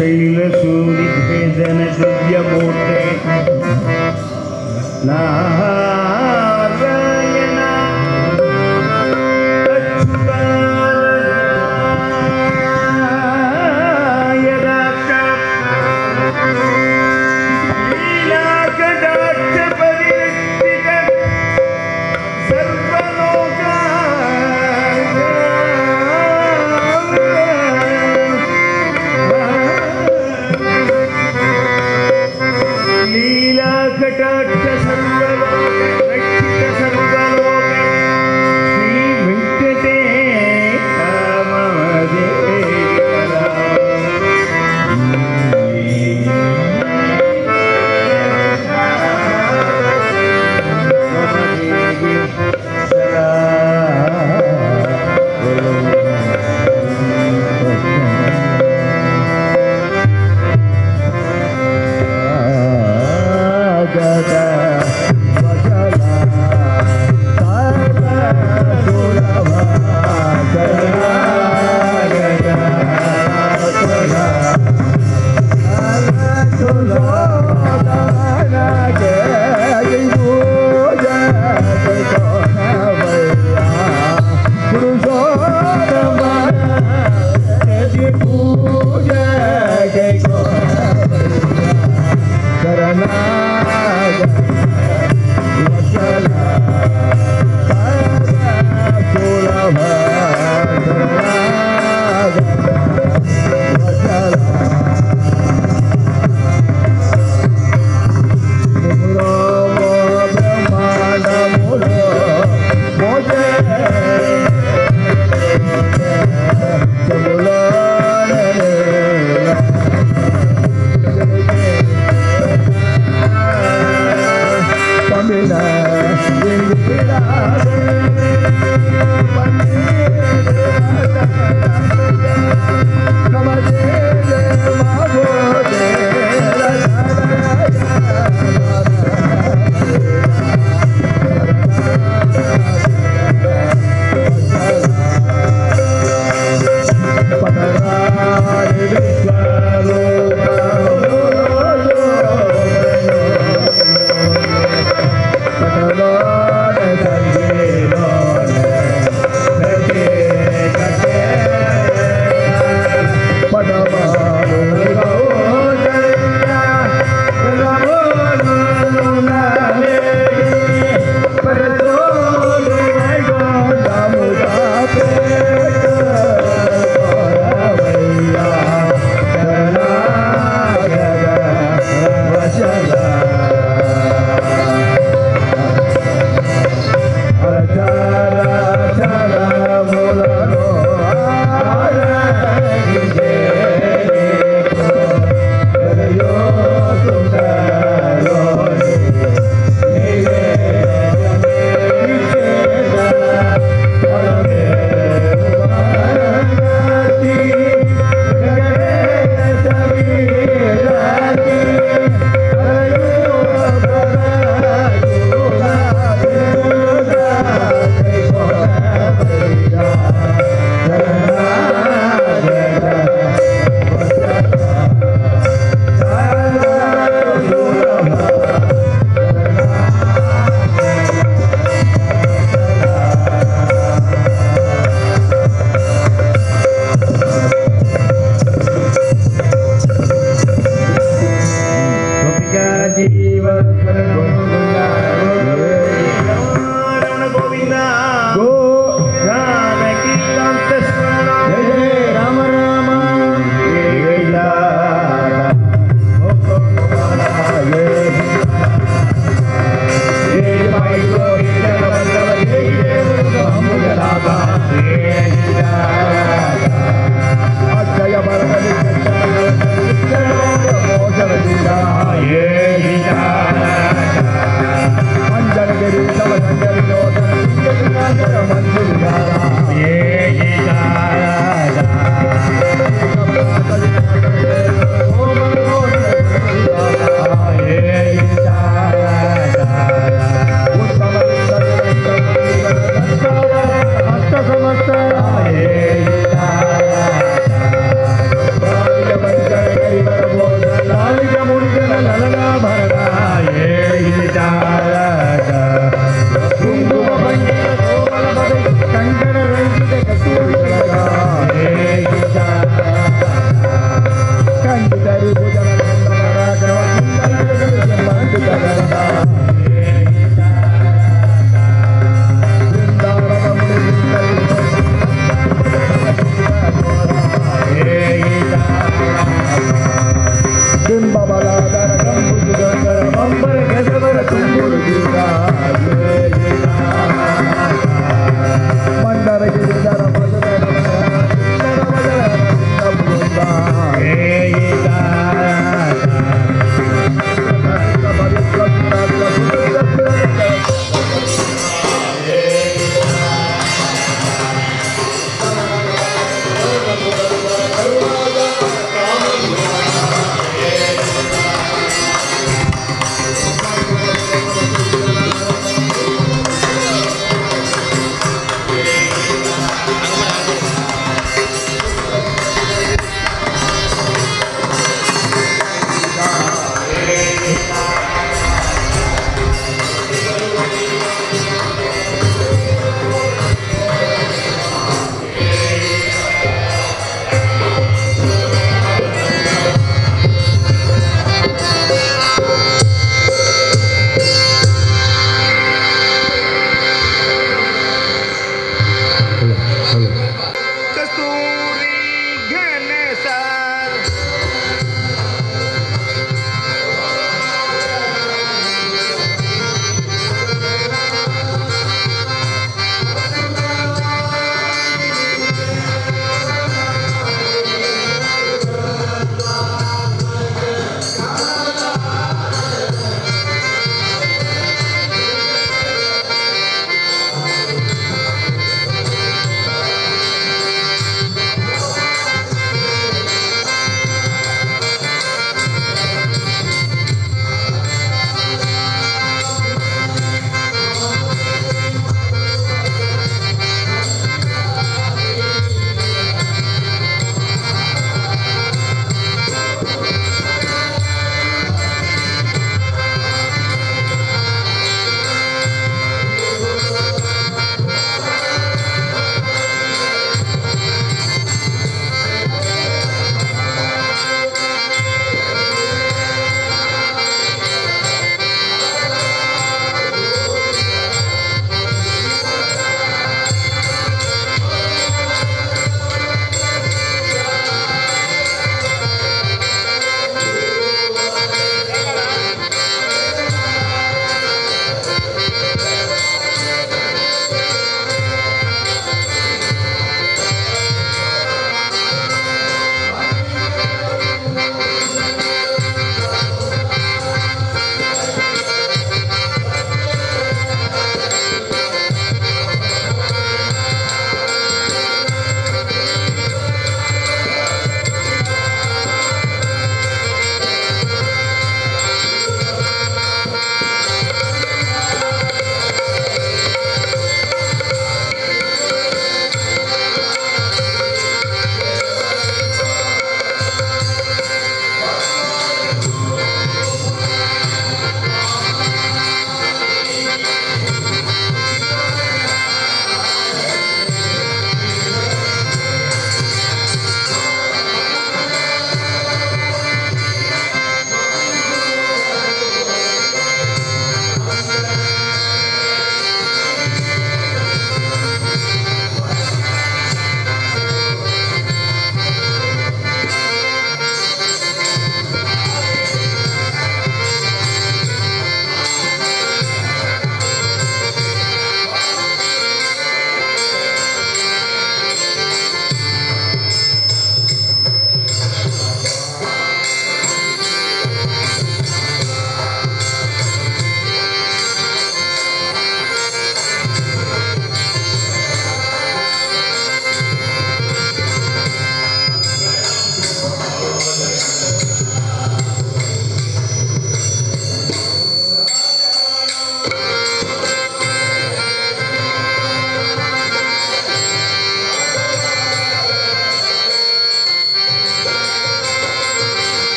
शैलसूरिभेदन दिव्यमूर्ते नारायण अच्युताय दाक्ष लीलाकटाक्ष परिरक्षित लीला कटाक्ष सर्वलोक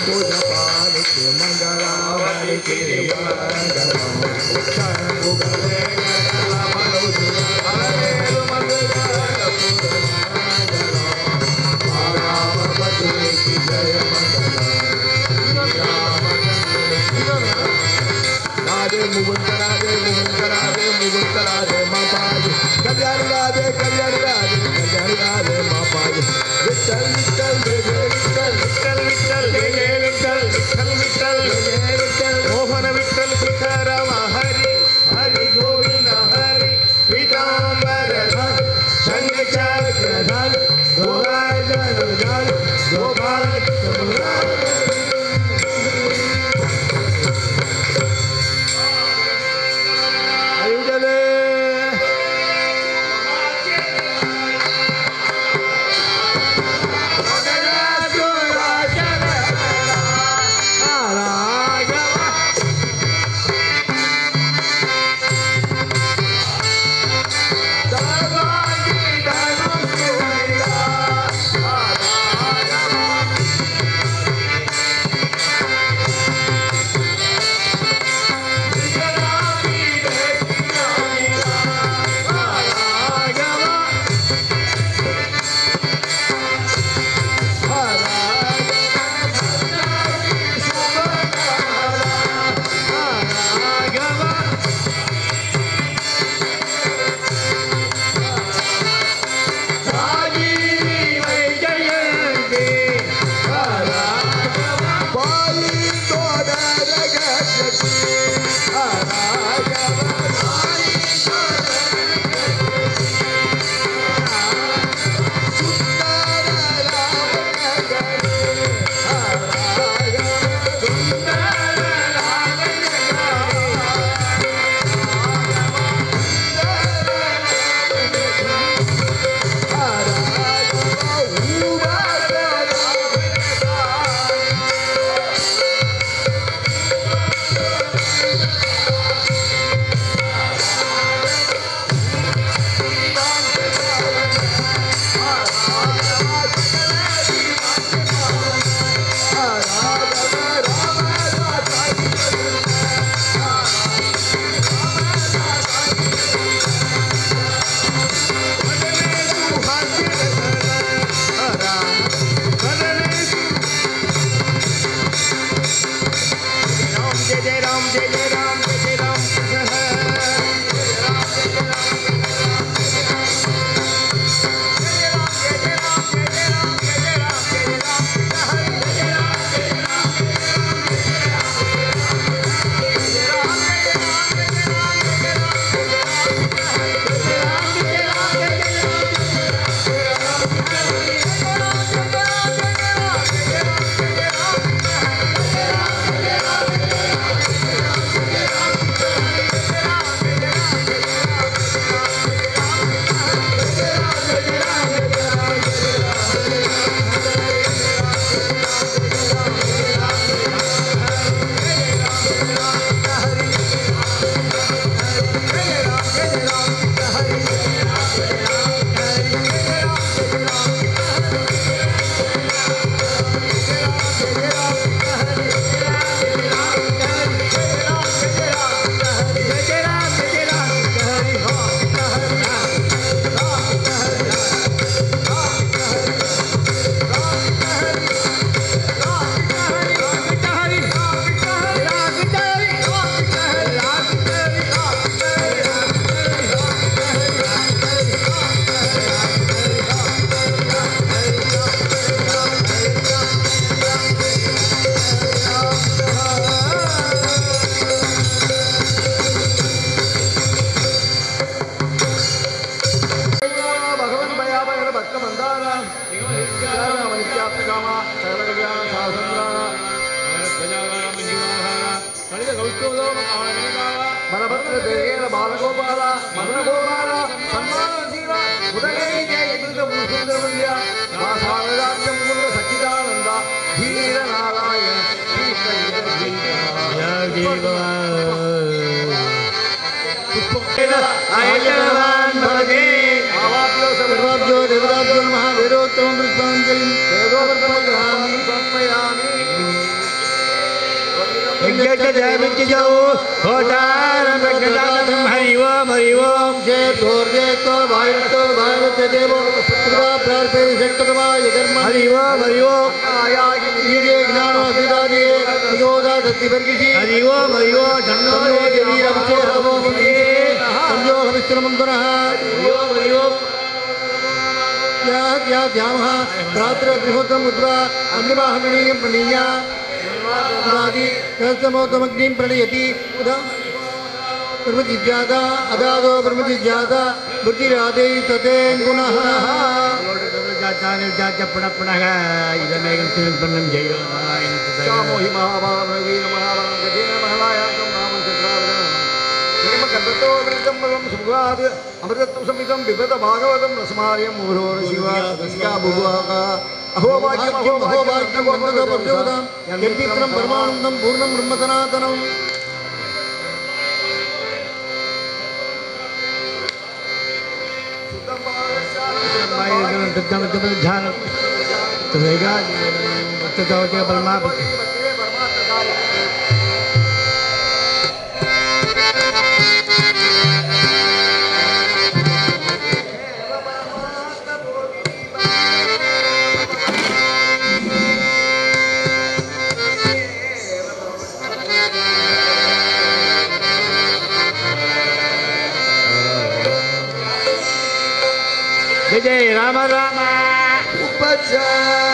अंबुजपालिके मंगलावलिके मंगलम शंभुगले कल्याणी राधे कल्याणी राधे कल्याणी राधे मापाजी विठ्ठल विठ्ठल विठ्ठल विठ्ठल विठ्ठल विठ्ठल विठ्ठल विठ्ठल विठ्ठल मोहन विठ्ठल सीताराम हरी हरी गोविंद हरी पीतांबर शंखचक्र धर गोपाल गोपाल मनभद्र देवेन बालगोपाल मदनगोपाल सन्मानशील उदयनीके सुंदरवन्द्य वासावराज्यं कुल सच्चिदानंद धीर नारायण सर्वाभ्यो देवताभ्यो महावीरोत्तमं पुष्पाञ्जलिं देवोपरमं समर्पयामि। हरि ओम चेत दोर्जेत वायुतो वायुते देवो सत्रा प्रार्थे शक्तवाय कर्म हरि ओम वीर्य ज्ञान अभिदादि योगा दत्ति वर्गिषि हरि ओम धन्नो देवी रमसे हवो मुनि संयो हविष्णुमंतरः हरि ओम या ध्यामः रात्र गृहोत्तम उद्वा अन्यवाहनीयं प्रणीय उदादि कहस्तमोत्तमग्निं प्रणयति उदा ब्रह्मजिज्ञासा अदादो ब्रह्मजिज्ञासा बुद्धिराधे तते गुणः पुनः इदमेकं सुनिर्पन्नं जयो मोहि महाभावं वीर महाभावं गजेन महलायां नाम चन्द्रावरणं कल्पतो वृद्धं बलं सुभाद अमृतत्व समितं विपद भागवतं रसमार्यं मुहुरोर शिवा रसिका भुवाका अहो भाग्यं वन्दतो प्रचोदं यद्वित्रं परमानन्दं पूर्णं ब्रह्मसनातनं जय राम राम उपचार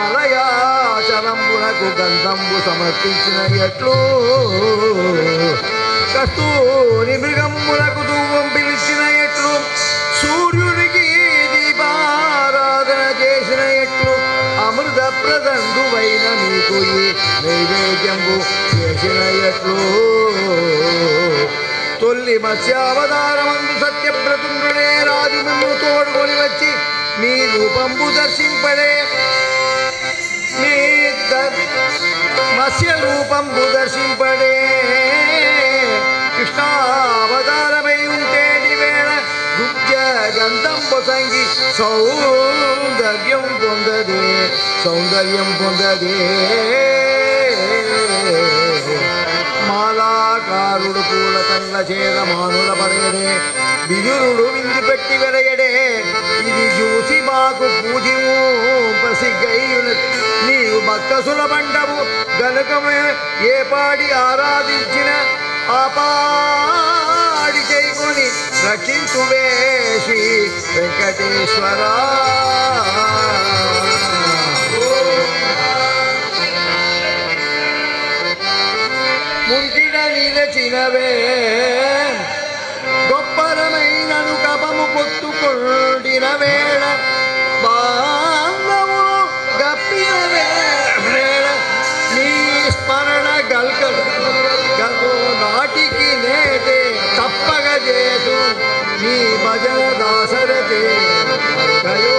మలయాచలంబునకు గంధంబు సమర్పించిన ఎట్లు కస్తూరి మృగంబునకు ధూవం పిలిచిన ఎట్లు సూర్యునికి దీపారాధన చేసిన ఎట్లు అమృత ప్రదండువైన నీకు ఈ నైవేద్యంబు చేసిన ఎట్లు తొల్లి మత్స్యావతారమందు సత్యవ్రతుండునే రాజు మిమ్ము తోడుకొని వచ్చి మీ రూపంబు దర్శింపడే మీ మత్స్య రూపంబు దర్శింపడే కృష్ణావతారమై ఉంటేటి వేళ గుప్య గంధం పొసంగి సౌందర్యం పొందదే మాలాకారుడు పూల కండ్ల చేత మానుల పడయడే బిజురుడు వింది పెట్టి వెలయడే ఇది చూసి మాకు పూజిము పసిగైన నీవు భక్తసుల బండవు గనుకమే ఏ పాడి ఆరాధించిన ఆ పాడి చేయుకొని రక్షించువే శ్రీ వెంకటేశ్వరా ముంటిన నిలచినవే గొప్పరమైనను కపము పొత్తుకొండిన వేళ బాంధవులు గప్పిన వేళ నీ స్మరణ గల్కలు నాటికి నేటే తప్పగ చేసు నీ భజన దాసరతే కయో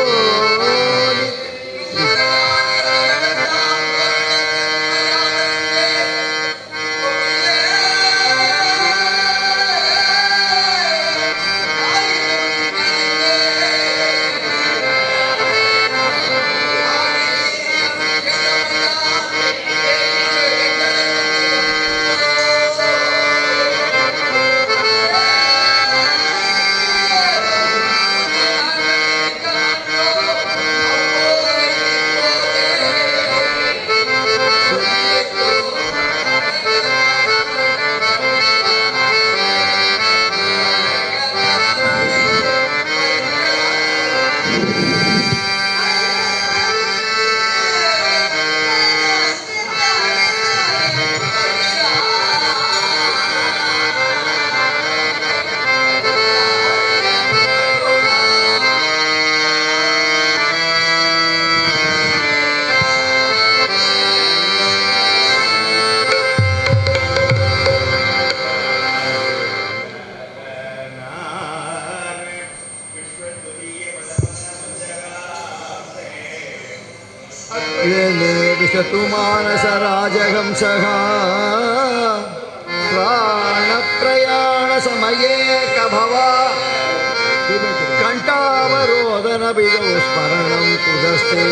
विशतु मानस राजहंसः प्राणप्रयाण समये कभवा कंठावरोदन बिदो स्मरणं कुदस्ते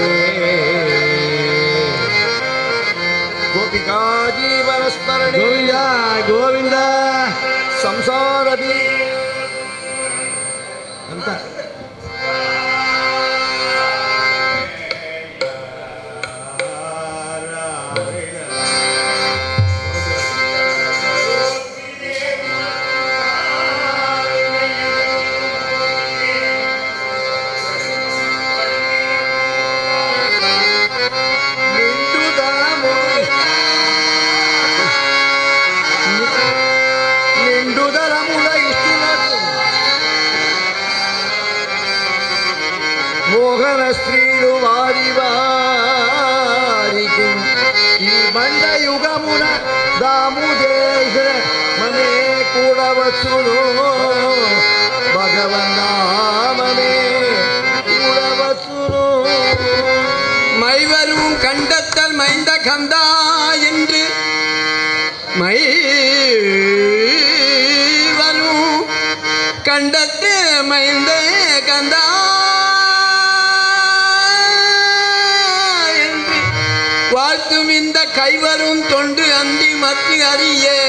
गोपिका जीवन स्मरणे गोविंद संसारदि अंत మోహన స్త్రీలు వారి వారికి ఈ బండ యుగమున దాముదేశ మనే కూడవచ్చును భగవన్నామమే కూడవచ్చును மைவரும் கண்டத்தல் மைந்த கந்தா என்று மைவரும் கண்டத்து மைந்த கந்தா என்று வாழ்த்தும் இந்த கைவரும் தொண்டு அந்தி மத்து அறியே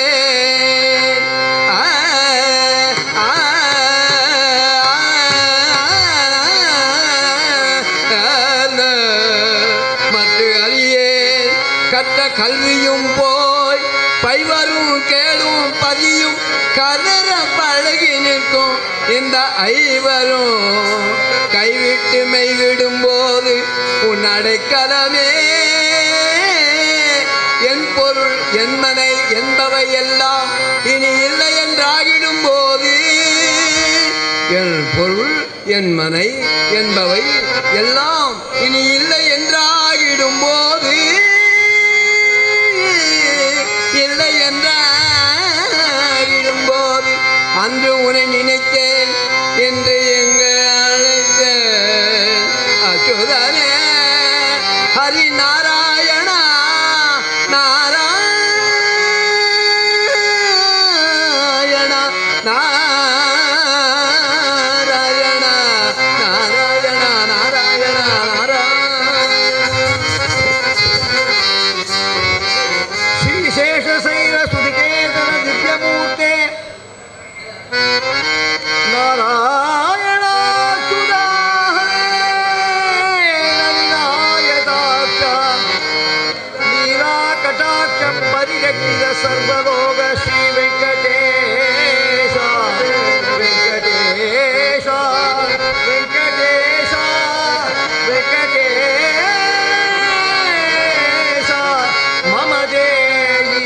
கற்ற கல்வியும் போய் பைவரும் கேடும் பதியும் கதற பழகி நிற்கும் இந்த ஐவரும் கைவிட்டு மெய்விடும் போது உன் அடைக்கலமே என் பொருள் என் மனை என்பவை எல்லாம் இனி இல்லை என்றாகிடும் போது என் பொருள் என் மனை என்பவை எல்லாம் இனி இல்லை என்றாகிடும் போது இல்லை என்றாகிடும் போது அன்று உன்னை நினைத்தேன் என்று எங்கு அழைத்தேன் அச்சுதனே ஹரி நாராயணா நாராயணா நாராயணா நாராயணா நாராயணா ಶ್ರೀಶೇಷಶೈಲ ಸುಧಿಕೇತನ ದಿವ್ಯಮೂರ್ತೆ ನಾರಾಯಣಾಚ್ಯುತಾಯತಾಕ್ಷ ನೀರಾಕಟಾಕ್ಷ ಪರಿರಕ್ಷಿತ ಸರ್ವಲೋಕ ಶ್ರೀ ವೆಂಕಟೇಶ ವೆಂಕಟೇಶ ವೆಂಕಟೇಶ ವೆಂಕಟೇಶ ಮಮ ದೇಹಿ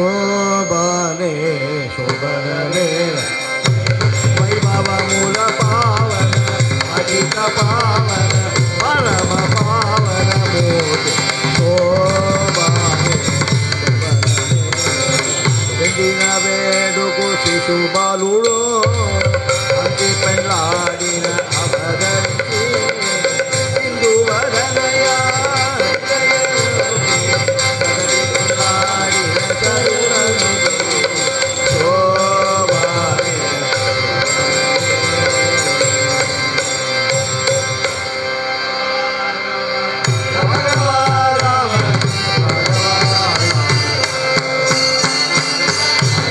ಶೋಭನೆ ಶೋಭನೆ ವೈಭವ ಮೂಲ ಪಾವನ ಅಧಿಕ ಪಾವನ ಪರಮ ಪಾವನ ಮೂರ್ತಿ ಶೋಭನೆ ಎಂದಿನ ಬೇಡುಕು ಶಿಶು ಬಾಲುಳೋ ಅಂತಿ ಪೆಳ್ಳಾಡಿನ ಅವಧರಿಸಿ ಇಂದು ವದನಯ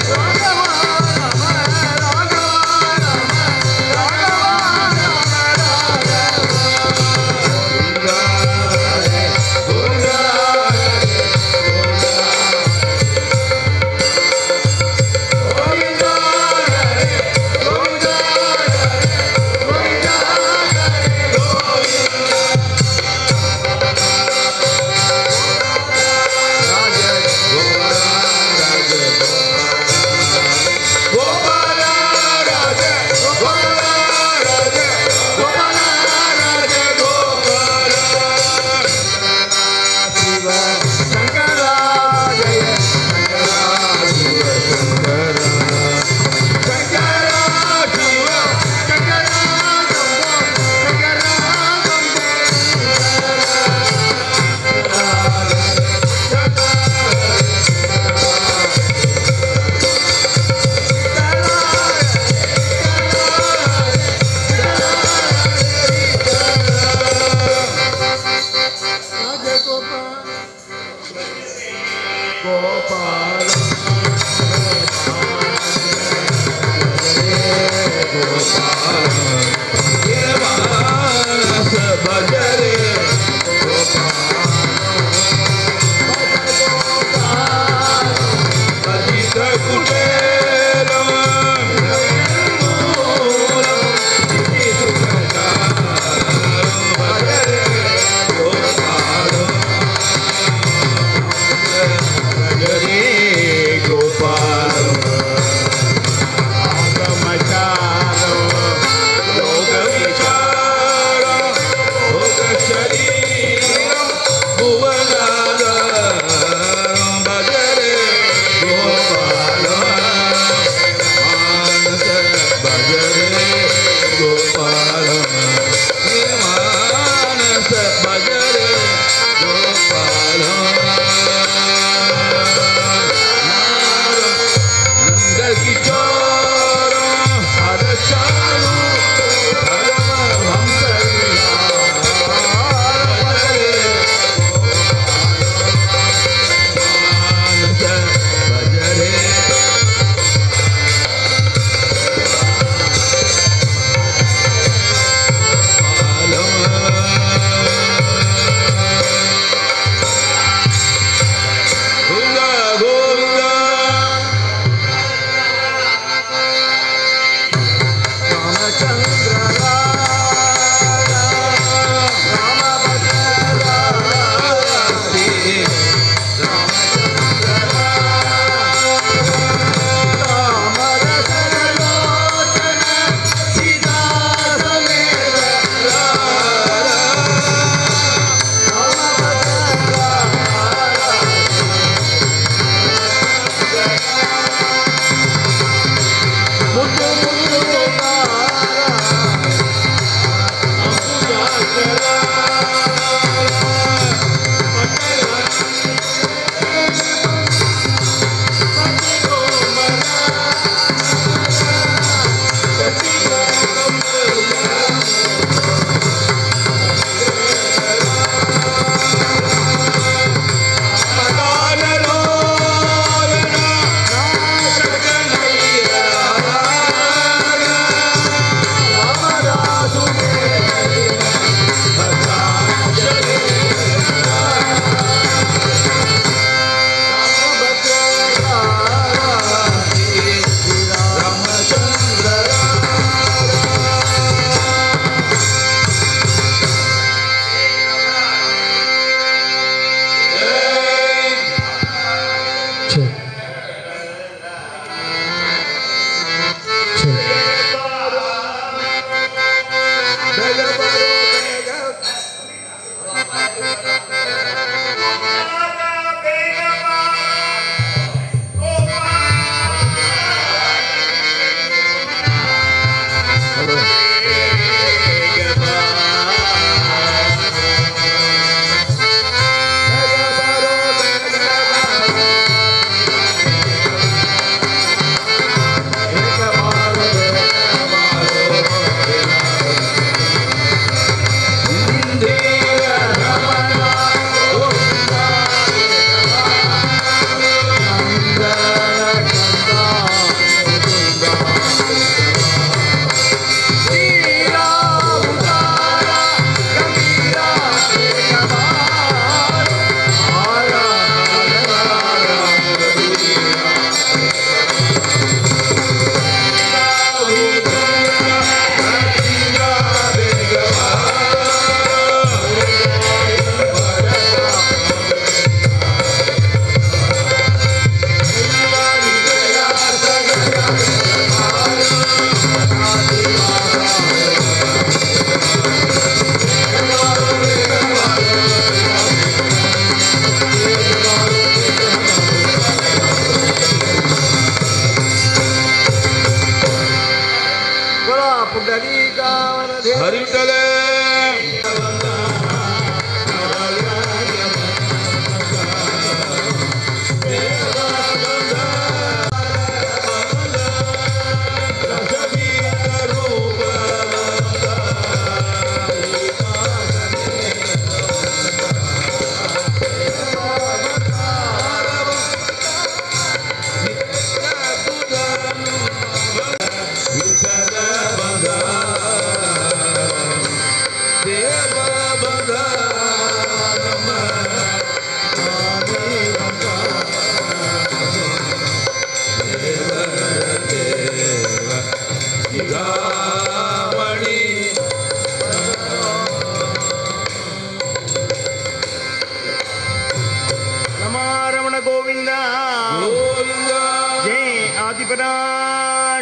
ರಾಘವ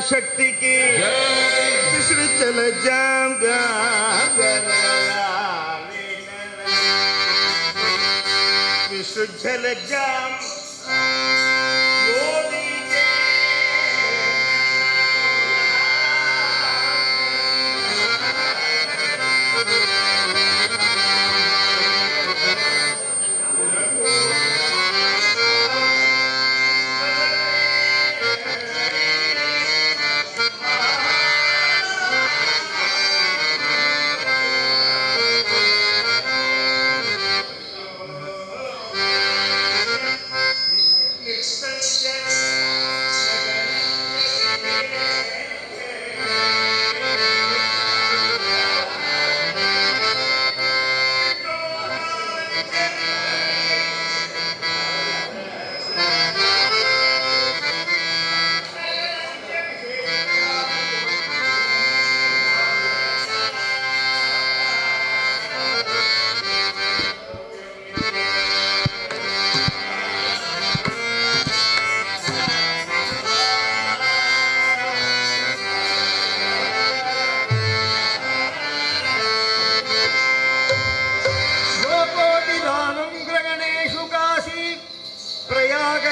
शक्ति की विष्णु चल जाऊंगा विष्णु चल जाऊं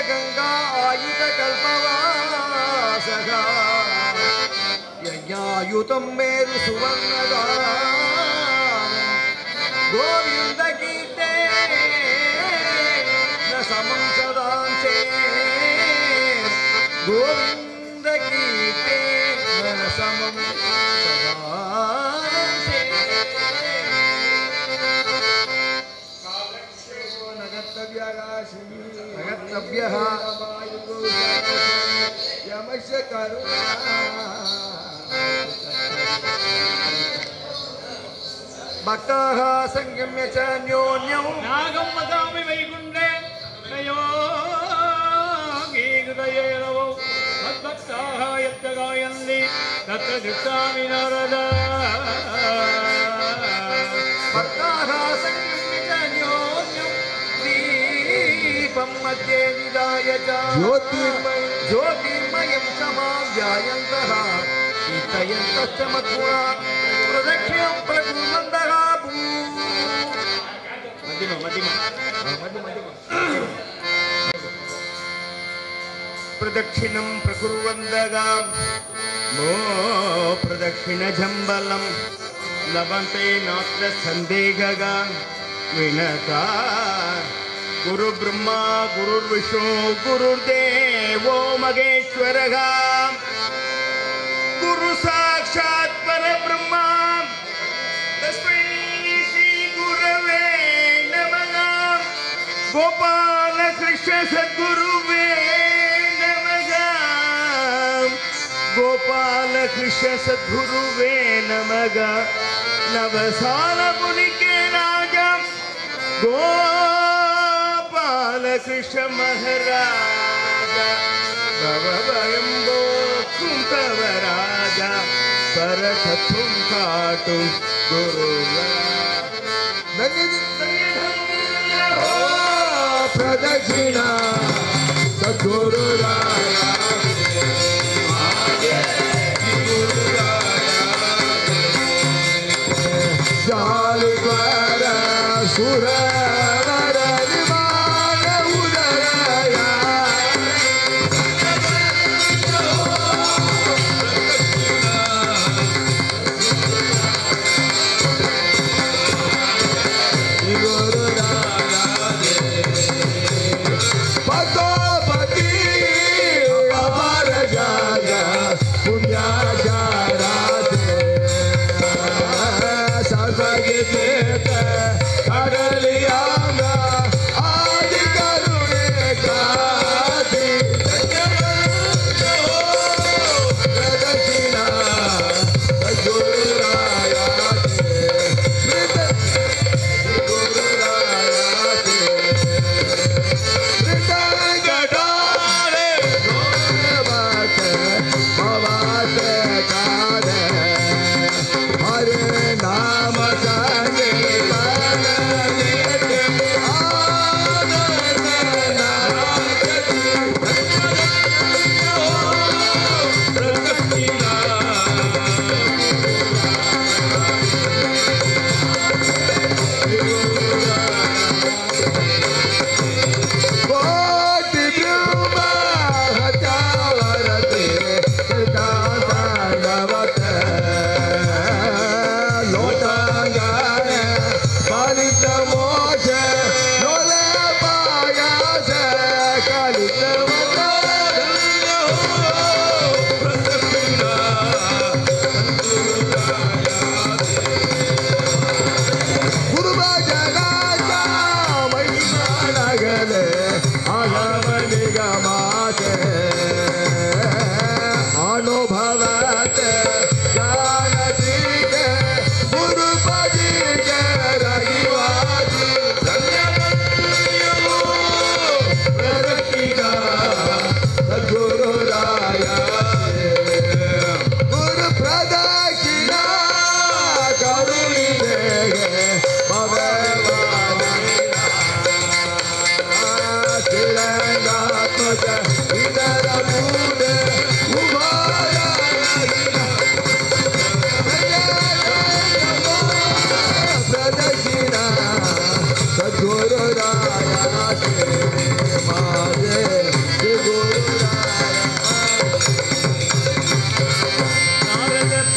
गंगा आयुध कल्पवासः यज्ञायुतं मेरु सुवर्णदानं गोविंद गीते न समं सदांसे गोविंद गीते न समं सदांसे नगतव्यः यमस्य करुणा भक्ताः संगम्य च न्योन्यं नागं वदामि वैकुण्ठे नयोगीकृतये नवो मद्भक्ताः यत्र गायन्ति तत्र दृष्टामि नारद भक्ताः संगम्य च न्योन्यं दीपं मध्ये निधाय च ज्योतिर्मयं समाव्यायन्तः कीर्तयन्तश्च मधुरा प्रदक्षिणं प्रकुर्वन्तः प्रदक्षिणं प्रकुर्वन्तः मो प्रदक्षिणजम्बलं लभन्ते नात्र सन्देहः विनता गुरुब्रह्मा गुरुर्विष्णु गुरुर्देवो महेश्वरः गुरु साक्षात् परब्रह्मा तस्मै श्री गुरवे नमः गोपाल कृष्ण सद्गुरुवे नमः गोपाल कृष्ण सद्गुरुवे नमः नवसाल मुनि के राजा गोपाल कृष्ण महाराज भवभयंबो कुंतव राजा परथुम काटुम गुरुवा प्रदक्षिणा सद्गुरु राया जालवर सुरवर विमान उदरया गुरु राया पतोपति अमर जागा पुण्या जारा सर्वगीत कडली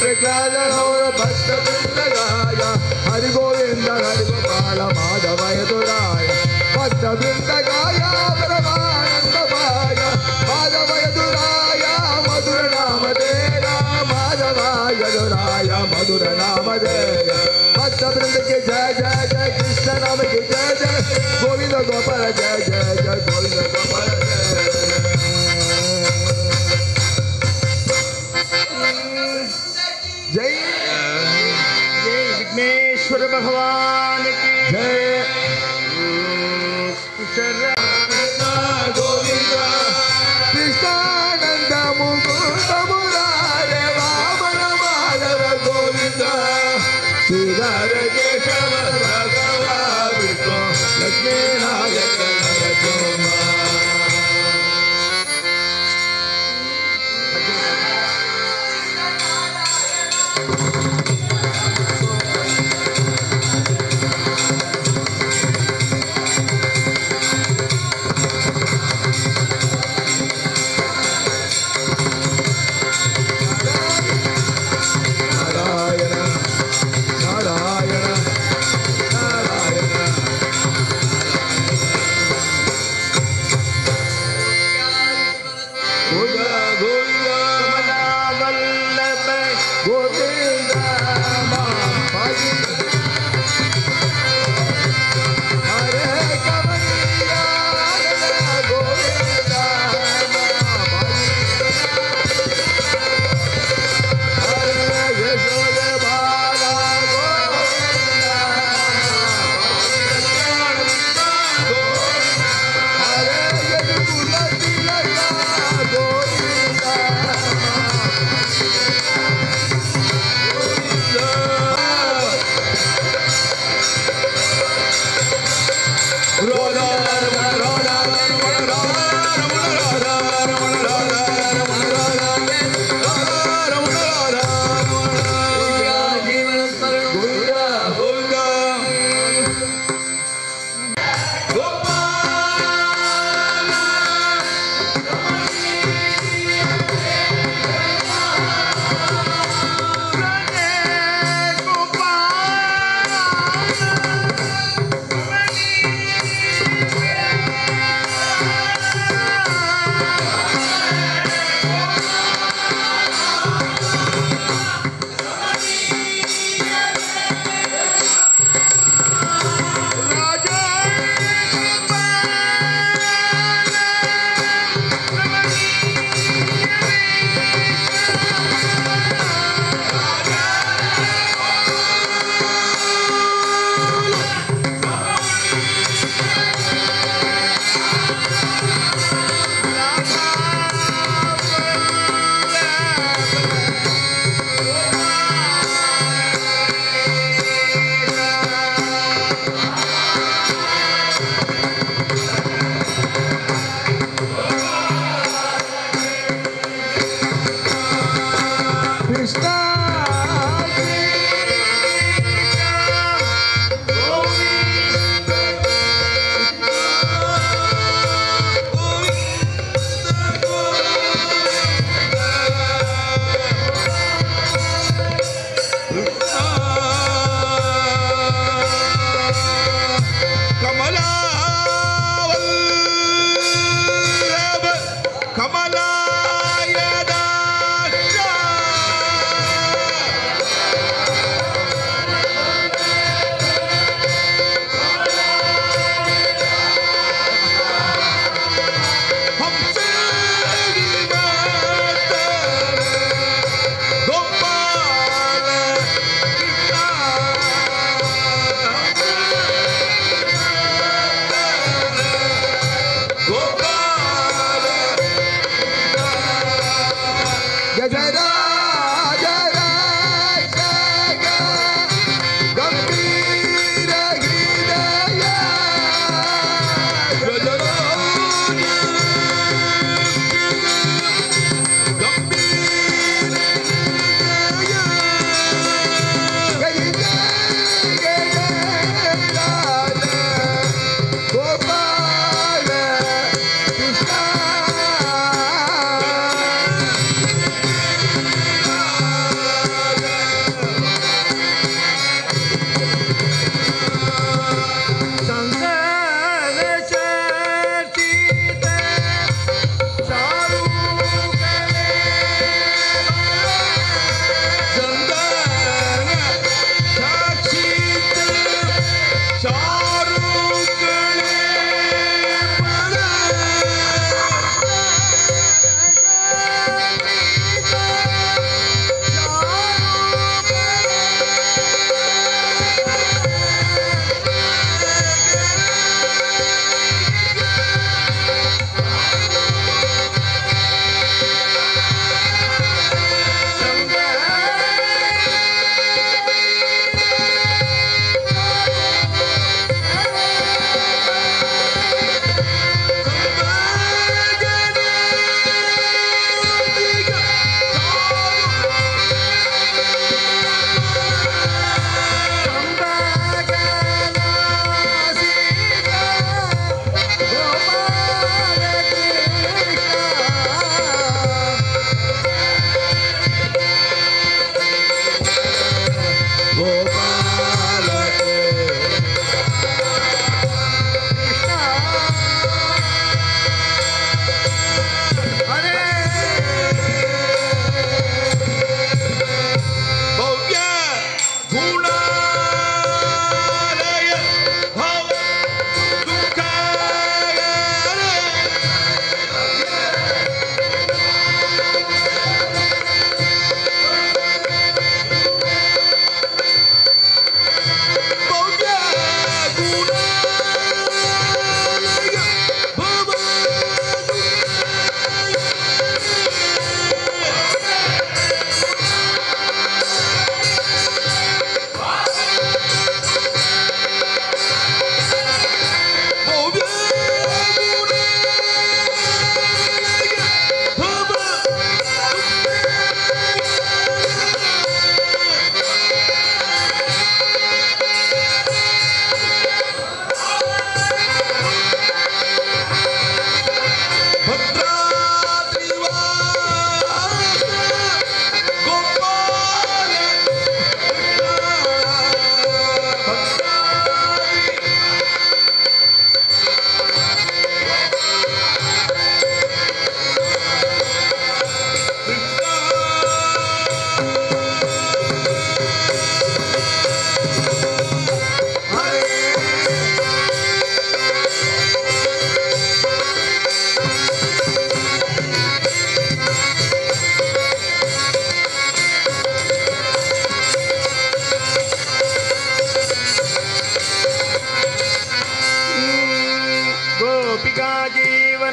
प्रहलाद और भक्त वृंद गाया हरि गोविंद हरि गोपाल माधव यदुराय भक्त वृंद गाया परमानंद पाया माधव यदुराय मधुर नाम तेरा माधव यदुराय मधुर नाम तेरा भक्त वृंद के जय जय जय कृष्ण नाम के जय जय गोविंद गोपाल जय जय जय गोविंद गोपाल जय जय विघ्नेश्वर भगवान की जय गोविंद कृष्णानंद मुकुंद मुरारे वामन माधव गोविंद श्रीधर केशव भगवान विष्णु लक्ष्मी नायक नरसिंह गोविंद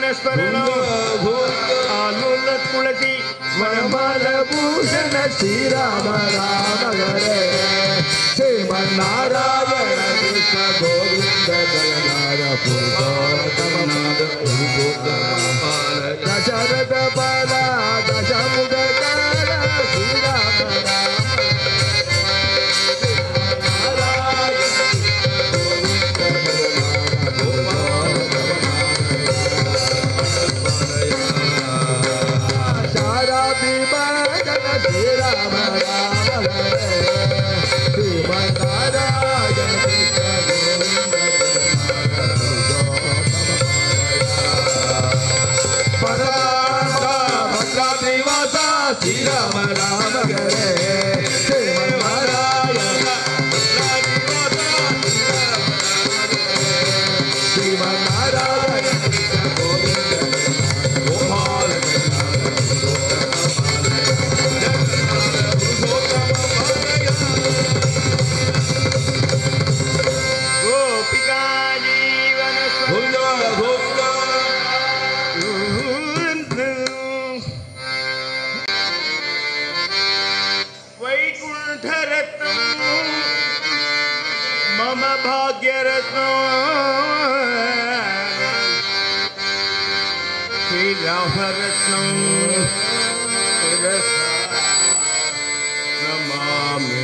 वनस्मरणं आलूल तुलसी वनमालभूषण श्रीराम राम हरे श्रीमन्नारायण कृष्ण गोविंद जगन्नाथ पुरुषोत्तम दशरथ बाला दशमुख काला श्रीराम राम श्रीराम राम हरे श्रीमन्नारायण कृष्ण गोविंद भद्राद्रिवासा श्रीराम राम हरे श्रीमन्नारायण श्रीमन्नारायण कृष्ण गोविंद मम भाग्यरत्न श्रीरामरत्न नमामि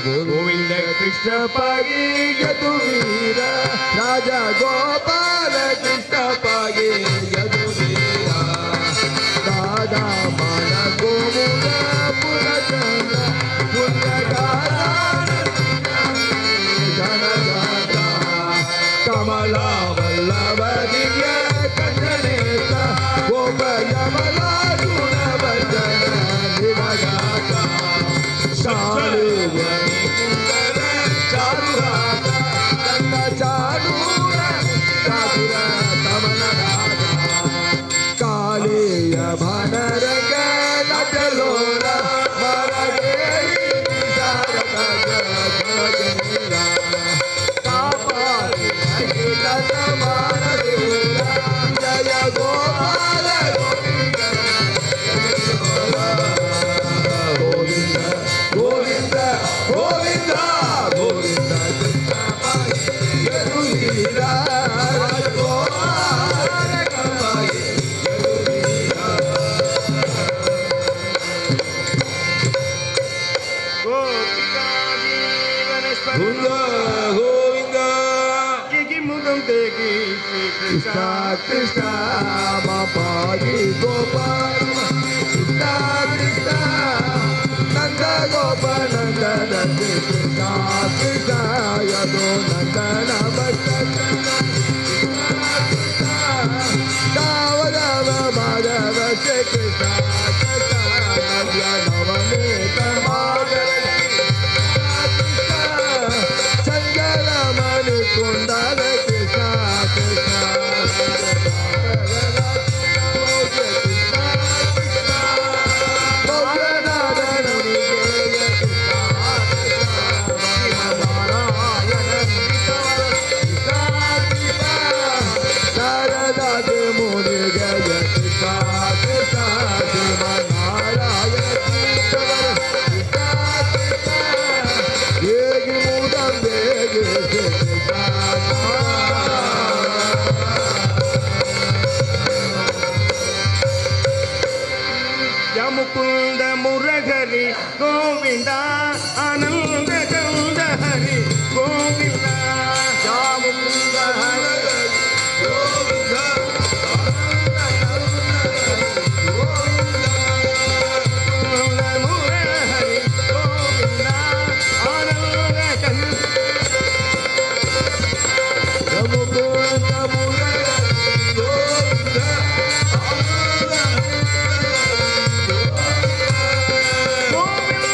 गोविंद कृष्ण पागी यदुवीर राजा गोपाल कृष्ण पागी यदुवीर दादा मान गोमुद पुरचंद पुण्यगाता धनदाता कमला वल्लभ दिव्य कंजनेता गोपयमला गुणवर्धन निभगाता चालू चारुराता तन्ना चालूरा चातुरा तमनगाता कालेय भानरंग नटलोरा मरगेरी शारदा जगमगेरा कापाली अहितन मानदेरा जय गोपाल गोविंद गोविंद गोविंद गोविंद कृष्ण पाहि यदुवीरा राजगोपाल पाहि यदुवीरा गोपिका जीवन गोविंद की मुदम देगी श्री कृष्ण कृष्ण कृष्ण पाहि गोपाल कृष्ण कृष्ण नंद गोपाल नंद कृष्ण कृष्ण यदो नंदन भक्त दावरव माधव श्री कृष्ण कृष्ण नव्य नवनीत माधव चंद्र मणि कुंडल कृष्ण कृष्ण मुकुंद मुरहरि गोविंदा आनंद चंद हरि गोविंदा मुकुंद हरि गोविंद मुरहरि गोविंदा आनंद चंद मुकुंद मुरहरि गोविंद गोविंद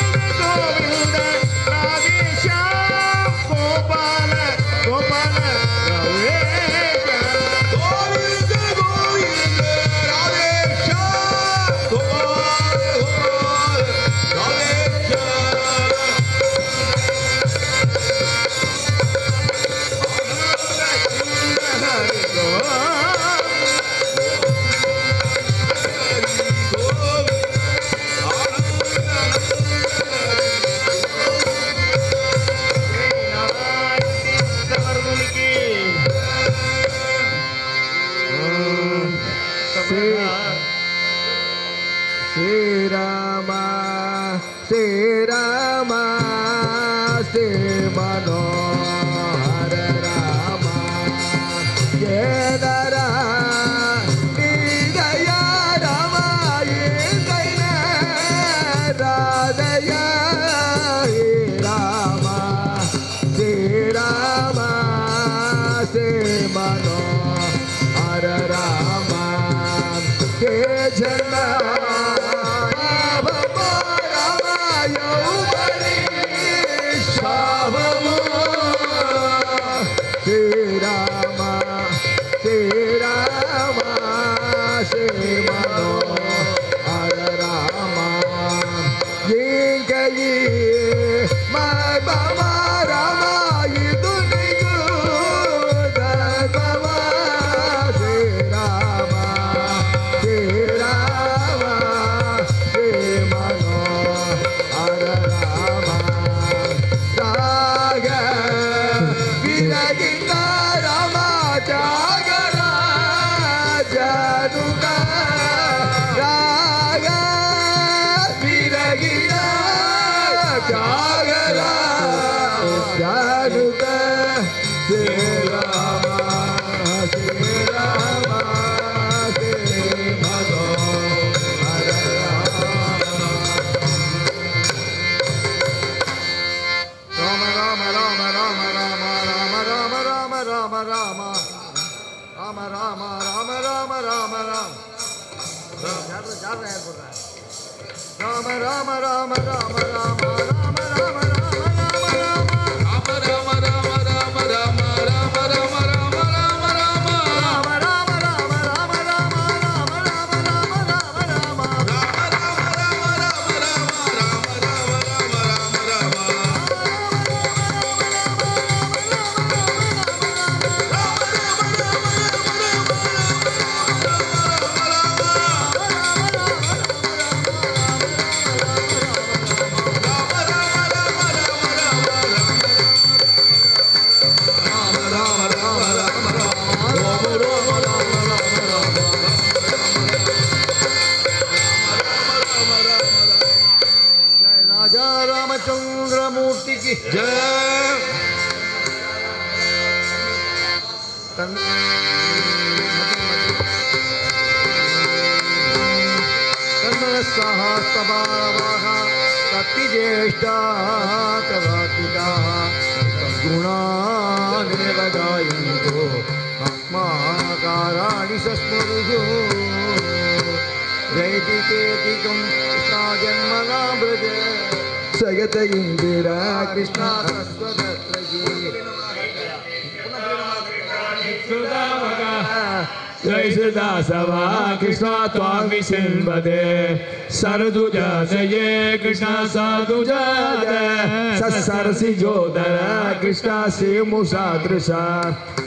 सरदुजये कृष्ण सदुजय सरसि जोदर कृष्ण श्रीमुषादृश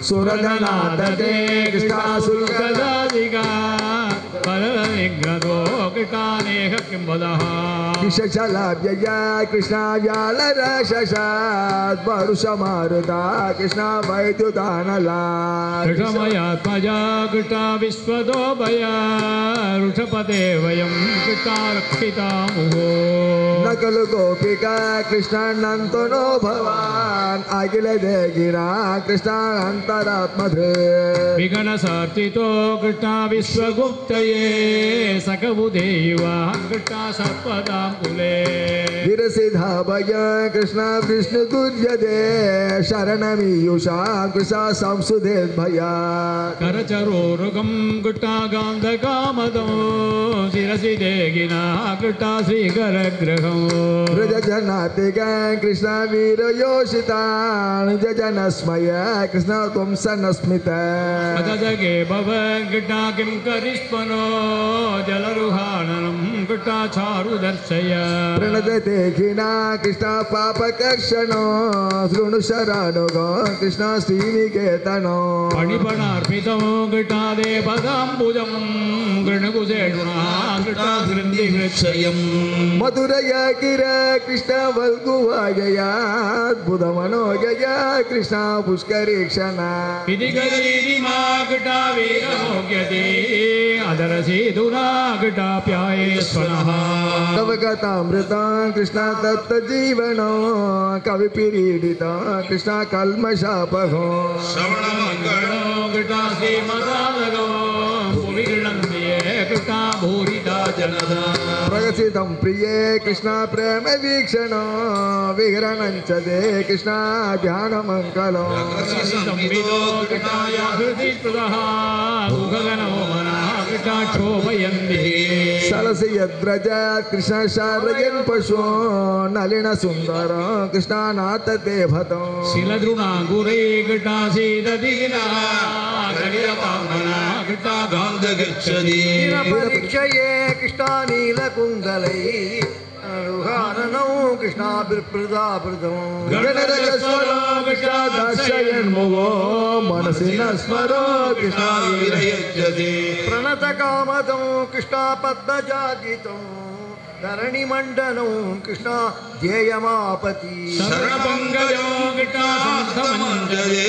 सुरधनादते कृष्ण सुरगदादिगा परलिंगदो कृष्णानेह किंबदः कृष्णचलाव्यय कृष्ण व्यालरशशात् वरुषमारुता कृष्ण वैद्युतानला कृष्णमयात्मजा कृष्ण विश्वदोभय ऋषपते वयं कृष्ण रक्षितामुहो न खलु गोपिका कृष्णानन्तो नो भवान् अखिल देगिना कृष्णानन्तरात्मधृ विगणसार्थितो कृष्ण विश्वगुप्तये सकबुधेवा कृष्ण सत्पदाङ्कुले विरसिधाभय कृष्ण विष्णु दुर्यदे शरणमीयुषा कृष्ण संसुदेद्भया करचरोरुगं कृष्ण गान्धकामदो शिरसि देगिना कृष्ण श्रीकरग्रहम् व्रजजनातिका कृष्ण वीरयोषितान् जजनस्मय कृष्ण त्वं सन्स्मित मददगे भव कृष्ण किं करिष्पनो जलरुहाणनं कृष्ण चारु दर्शय प्रणदते देखिना कृष्ण पापकर्षण शृणु शरणुगो कृष्ण श्रीनिकेतनो पणिपणार्पितं कृष्णादे पदाम्बुजं गृणकुशेषुणः कृष्णाकृन्दिवृक्षयम् मधुरय गिर कृष्ण वल्गुवाययाद्भुतमनोजय कृष्ण पुष्करीक्षण पिदिगरीरिमा कृष्णा वीरमोग्यते अदरसीधुना कृष्णाप्यायेश्वरः नवगतामृता कृष्ण तत्तजीवनो कविपीडिता कृष्ण कल्मषापहो श्रवणमङ्गलो कृष्णा श्रीमदालगो भुविगृह्णन्ति कृष्णा भूरिदा जनदा प्रगसितं प्रिये कृष्ण प्रेम वीक्षण विहरणं च दे कृष्ण ध्यानमङ्गलो संविदो कृष्णाया हृदि स्पृहः सुखगनो मनः कृष्णा क्षोभयन्ति सरसि यद्रज कृष्ण शारयन् पशु नलिन सुन्दर कृष्णानाथ ते भतो शिलदृणाङ्गुरे कृष्णा सीदधिना कृष्णा गान्ध गच्छति परीक्षये कृष्णा नीलकुन्दलै अनुहाननौ कृष्णाभिर्प्रदाभृतौ गणरजस्वरो कृष्ण दर्शयन्मुगो मनसि न स्मरो कृष्ण विरयच्छति प्रणतकामदौ कृष्णा पद्मजाजितौ धरणिमण्डनौ कृष्णा ध्येयमापति शरणपङ्कजो कृष्णा सन्तमञ्जले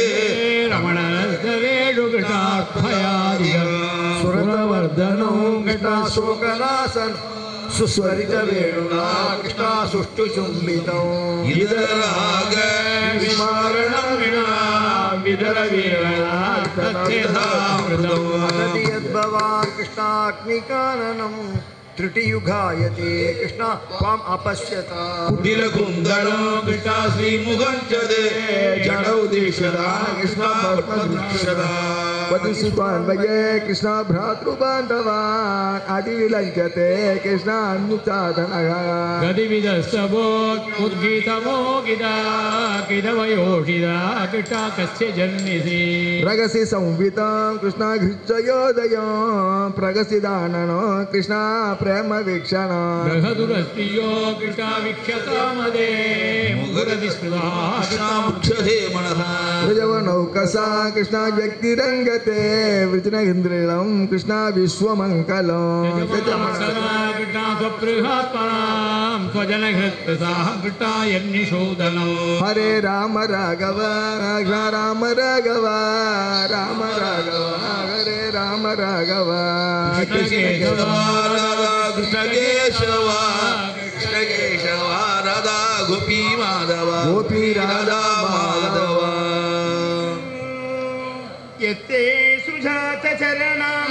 रमणस्तरेषु कृष्णार्थयादिकम् सुरवर्धनौ कृष्णा शोकनासन सुस्वरितवेणुना कृष्णा सुष्ठुचुम्बितौ इदराग विस्मरणं विना विदरवीरनाथेधामृतौ अदति यद्भवान् कृष्णाग्निकाननं त्रुटियुगायते कृष्णा त्वाम् अपश्यता कुटिलकुन्दलो कृष्णा श्रीमुखं च दे जडौ दीक्षदा कृष्णा पद्मवृक्षदा वधुसुतान्वये कृष्ण भ्रातृबान्धवान् आदिविलङ्घ्यते कृष्ण अन्युचाधनः गदिविदस्तवोद्गीतमोगिदा किदवयोषिदा कृष्णा कस्य जन्मिसि रगसि संवितं कृष्ण घृच्छयोदयं प्रगसिदाननो कृष्ण प्रेम वीक्षण बृहदुरस्तियो कृष्णा विख्यतामदे मुहुरधिस्मृता कृष्णा मुक्षधे मनः रजवनौकसा कृष्ण व्यक्तिरङ्गते वृजनगिन्द्रिणं कृष्ण विश्वमङ्गलं कृष्णा स्वपृहात्मनां स्वजनहृत्प्रसाः कृष्णा यन्निशोदनौ हरे राम राघव राम राघव राम राघव हरे राम राघव कृष्णकेशवा कृष्णकेशवा राधा गोपी माधव गोपी राधा माधव यत्ते सुजात चरणां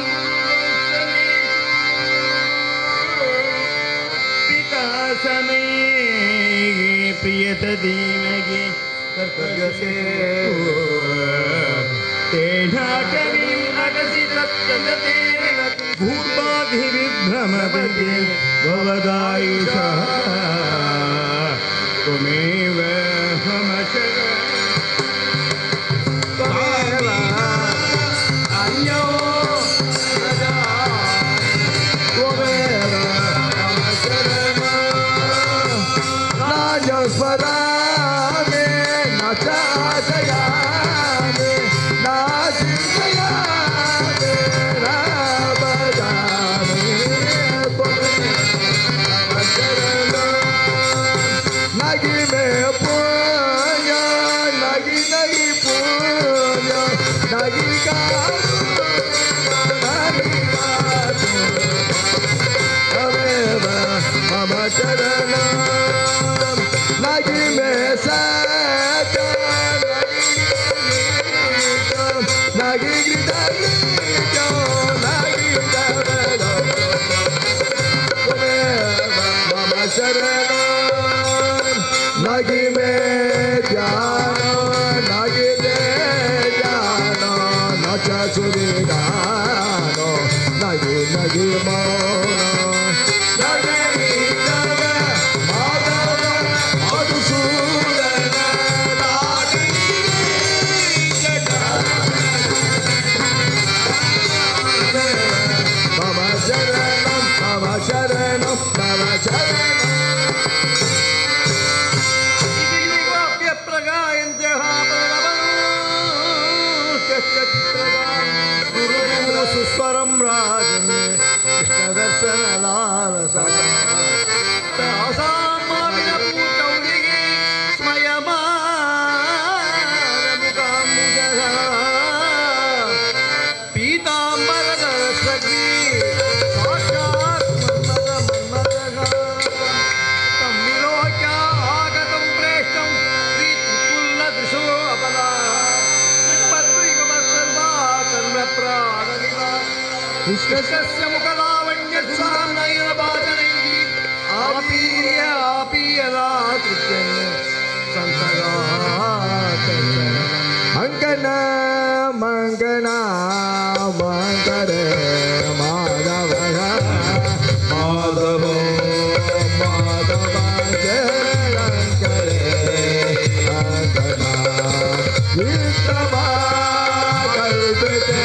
विकासमे प्रियत दीनगे कर्तव्यसे तेढाटवीम् अगसि तत्तदते भूर्वाधिविभ्रमते भवदायुषः त्वमेव ममशर स्वरामे नाचादयामे नाचिंतयामे राबदामे नगी में पुण्य नगी नगी पुण्य नगी का मम चरण नगी में सका नगी नगी मम चरण नगी में जानो नगी में जानो नच सुरिदानो नगी नगी मौनो स्वरं राजन् कृष्ण दर्शन लालसा कृष्णस्य मुखलावण्यस्वानैरभाजनैः आपीयला कृत्यन् अंगना मंगना मंगर माधव माधव माधव जयंकर अंगना विष्णवा कल्पते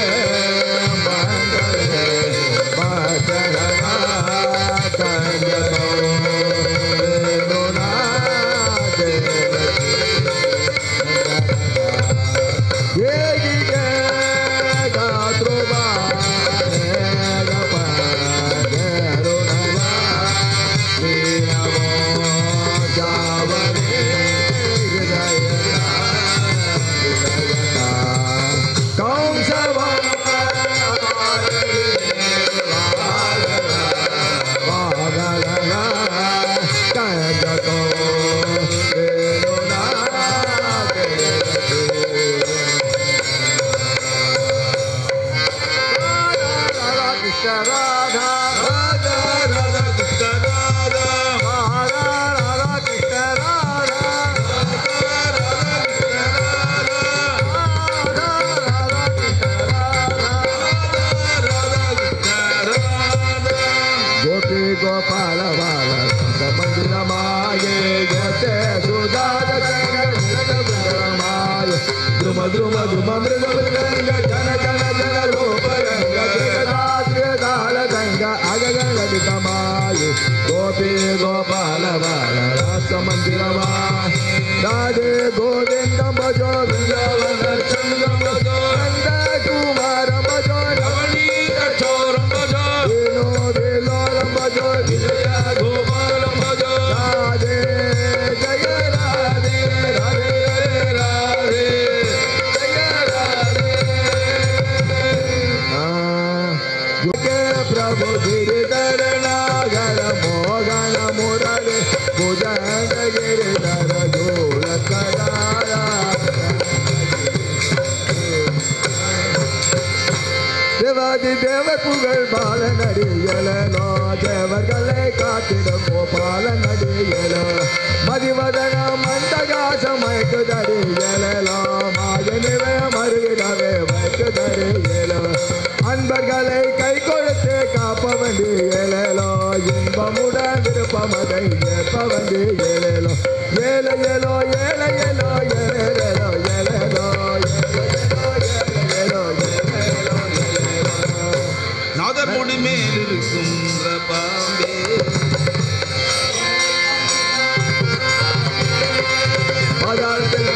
गोपाल बाल मंदिर माये गोते सुदार माय द्रुम द्रुम द्रुम मृग मृग जन जन जन रूप रंग दाल गंग अगगण माये गोपी गोपाल बाल रास मंदिर माय राधे गोविंद भजो वृंदावन चंद्र भजो नंद कुमार भजो रमणीय चोर भजो गोपाल भजो राधे जय राधे राधे राधे जय राधे प्रभु गिरिधर नागर मोगन मुरली भुजंग गिरिधर धूल कराया தேவாதி தேவ புகழ் பால நடிகலோ தேவர்களை காத்திடும் கோபால நடிகலோ மதிவதன மந்தகாச மயக்கு தடிகலோ மாயனிவே மருவிடவே மயக்கு தடிகலோ அன்பர்களை கை கொடுத்து காப்ப வண்டியலோ இன்பமுடன் விருப்பமதை ஏற்ப வண்டியலோ ஏலையலோ ஏலையலோ ஏலையலோ ஏலையலோ நாதமுடி மேல் இருக்கும் பாம்பே பாதாளத்தில்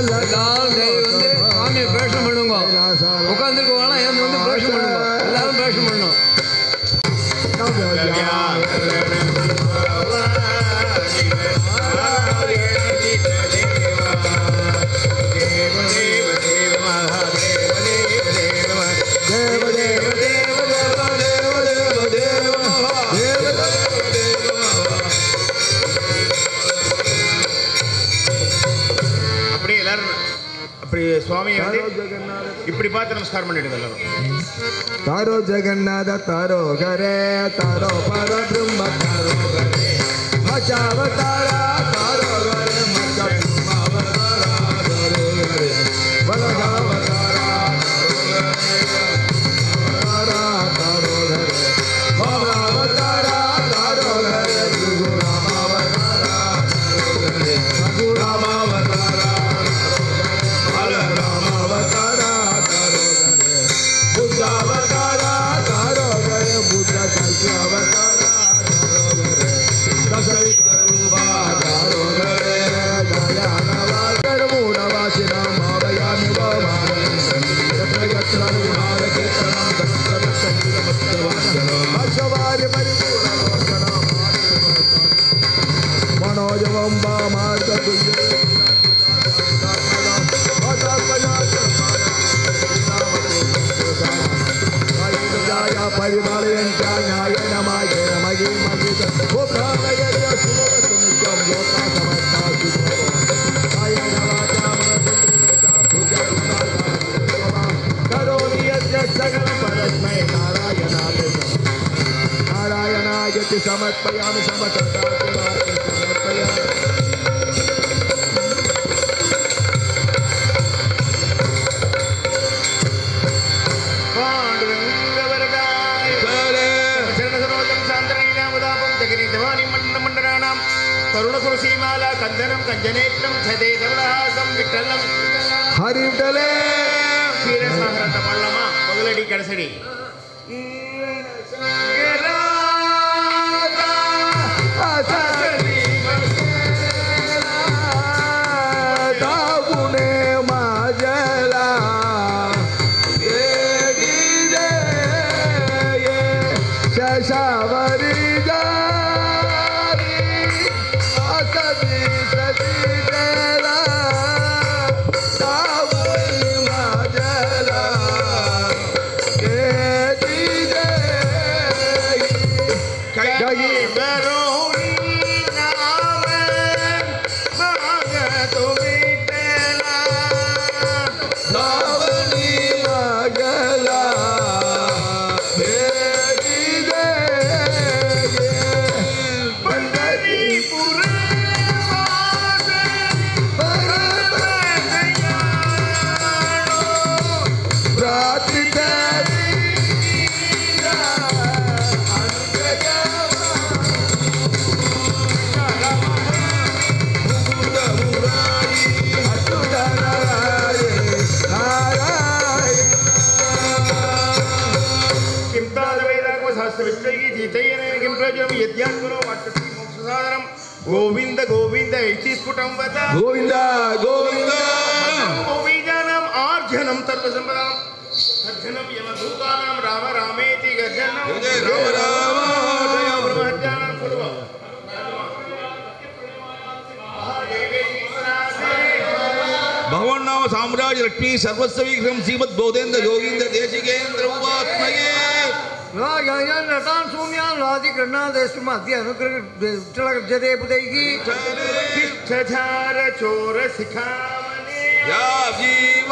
எல்லாரும் தயவு வந்து சுவாமியை பிரேஷம் பண்ணுங்க. உட்காந்துருக்கோம் ஏன் வந்து பிரேஷம் பண்ணுங்க. எல்லாரும் பிரேஷம் பண்ணணும். சுவாமி இப்படி பார்த்து நமஸ்காரம் பண்ணிடுங்க எல்லாரும். तारो जगन्नाथ तारो घरे तारो पर ब्रह्म तारो घरे मचावतारा तारो घरे मचावतारा तारो घरे बलगावतारा तारो घरे बाबावतारा तारो घरे गुरुरामावतारा तारो घरे गुरुरामावतारा बलरामावतारा तारो घरे बुद्धावतारा तारो घरे बुद्ध अवतारा तारो घरे दशरूपा तारो घरे दयानवाकर मूढवासिना मावयामि भवामि तत्र यत्र अनुहार कीर्तनं तत्र संगीतमस्तवाञ्छनं हर्षवारि परिपूर्णलोचनं मनोजवं वामार्थतुल्यं परिमालयन्त्या न्याय नमाय नमगे मगित गोप्राणयस्य सुभवतु नित्यं लोका समस्ता सुभवो आय नवाचा मनोचिता पूजा करोमि यस्य सकलं परस्मै नारायणाय समर्पयामि समर्पयामि करुणकुरुसीमाला कंदनं कंजनेत्रं छदेदवलासं विठ्ठलं हरि विठ्ठले वीरसागरत पल्लमा ಮೊದಲಡಿ ಕಡಸಡಿ गोविंद गोविंद इति स्फुटं वद गोविंद गोविंद गोविंदानां आर्जनं सर्वसंपदां सज्जनं यमदूतानां राम रामेति गर्जनं राम राम जय ब्रह्मज्ञानं कुर्व भगवान नाम साम्राज्य लक्ष्मी सर्वस्व विक्रम श्रीमद बोधेन्द्र गोविंद देशिकेन्द्र उपात्मये राजन रतान सोम्यान लादि करना देश मध्य अनुग्रह चलक जदे बुदैगी शिष्टाचार चोर सिखावने या जीव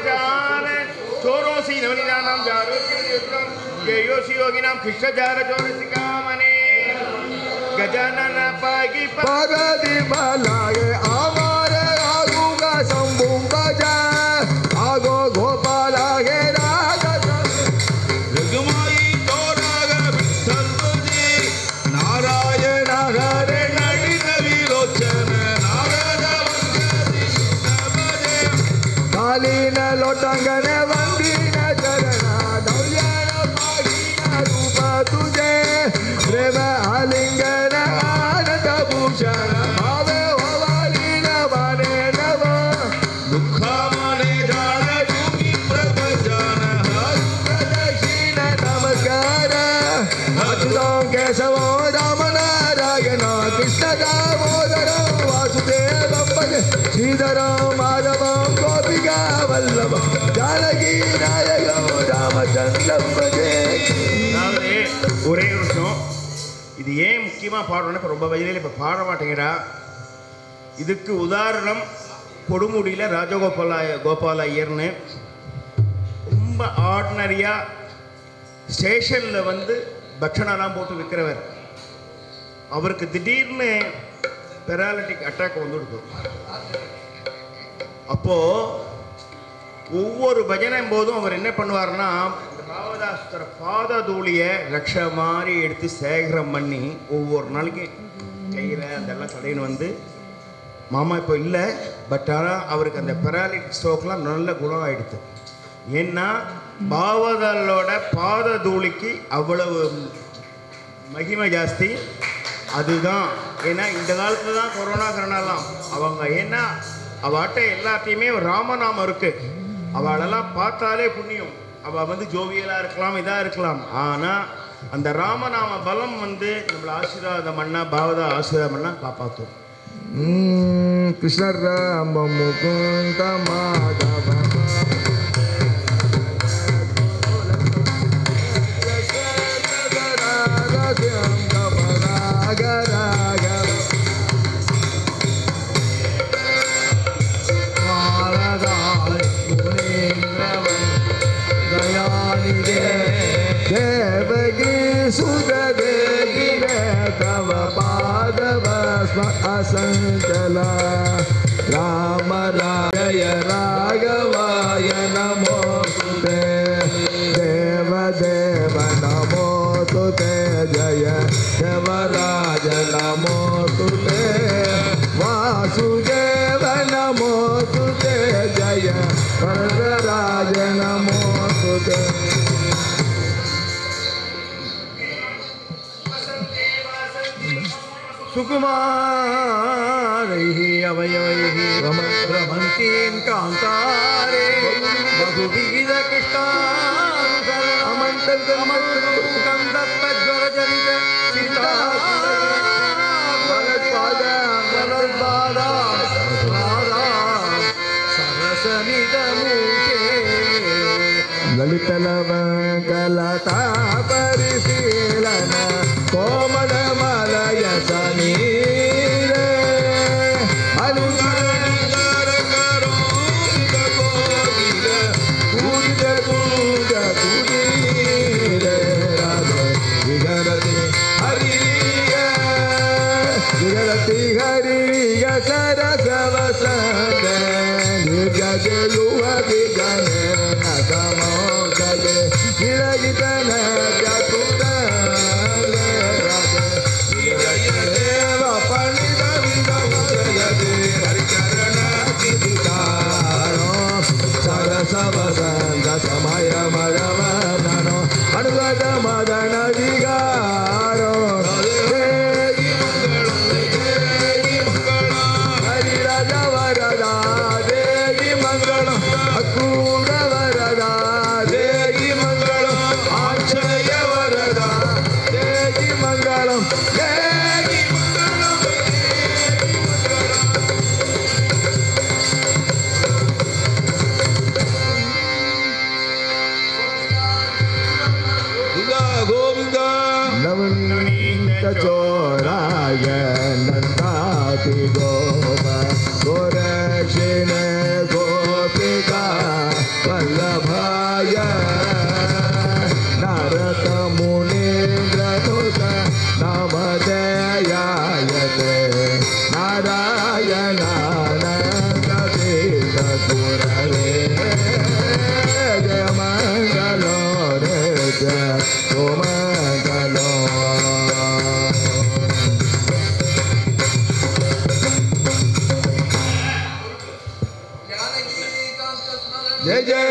जान चोरों सी नवनी नाम जारो युद्धम येयोसी योगी नाम शिष्टाचार चोर सिखावने गजानन पागी पागदी मलागे आमारे आगुगा संबुंगा जा आगो गोपालागे लोटंगने वंदीन चरणा दौर्यन पागीन रूप तुझे प्रेम आलिंगन आनंद भूषण भावे हवालीन वाने नव மாதவம் கோபிகா வல்லபம் ஜானகி நாயகம் ராமச்சந்திரம் பஜே. அதாவது ஒரே நிமிஷம், இது ஏன் முக்கியமாக பாடுறோன்னா இப்போ ரொம்ப வயதில் இப்போ பாட மாட்டேங்கிறா. இதுக்கு உதாரணம் கொடுமுடியில் கோபால ஐயர்னு ரொம்ப ஆர்டினரியாக ஸ்டேஷனில் வந்து பட்சணெல்லாம் போட்டு விற்கிறவர். அவருக்கு திடீர்னு பெராலிட்டிக் அட்டாக் வந்துடுது. அப்போது ஒவ்வொரு பஜனையும் போதும் அவர் என்ன பண்ணுவார்னா, இந்த பாவதாஸ்தர பாத தூளியை ரக்ஷ மாதிரி எடுத்து சேகரம் பண்ணி ஒவ்வொரு நாளைக்கு கையில் அதெல்லாம் கடைன்னு வந்து, மாமா இப்போ இல்லை, பட் ஆனால் அவருக்கு அந்த பெராலிட்டிக் ஸ்ட்ரோக்லாம் நல்ல குணம் ஆகிடுது. ஏன்னா பாவதலோட பாத தூளிக்கு அவ்வளவு மகிமை ஜாஸ்தி. அதுதான் ஏன்னா இந்த காலத்தில் தான் கொரோனாலாம் அவங்க ஏன்னா அவட்ட எல்லாத்தையுமே ராமநாமம் இருக்குது. அவளெல்லாம் பார்த்தாலே புண்ணியம். அவள் வந்து ஜோவியலாக இருக்கலாம், இதாக இருக்கலாம். ஆனால் அந்த ராமநாம பலம் வந்து நம்மளை ஆசீர்வாதம் பண்ணா, பாவதா ஆசீர்வாதம் பண்ணா காப்பாற்றும். கிருஷ்ண ராம முகுந்த மாதவ देवगी सुदेगी तव पादव असंचला राम राय राघवाय नमोस्तुते देव देव नमोस्तुते जय देवराज नमोस्तुते वासुदेव नमोस्तुते जय वरदराज नमोस्तुते सुकुमारैः अवयवैः रमन्तीं कान्तारे बहुविधकृष्णामन्तकन्दप्रज्वलचरित सरसनितमूके ललितलवङ्गलता परिशीलन कोमलमलय समीरे विगरति हरिय सरसवसंग निर्गजयुव विगन नमोदये विरगितन चतुर देव पंडित विदमयदे हरिचरण विदितारो सरसवसंग समय मरवदनो अनुगत मदन विगारो चोराय नंदाति गोप गोरक्षिण गोपिका वल्लभाय नारद मुनीन्द्रनुत नमदयायते नारायणानन्दतीर्थ गुरवे जय मंगलो रे जय मंगलो जय जय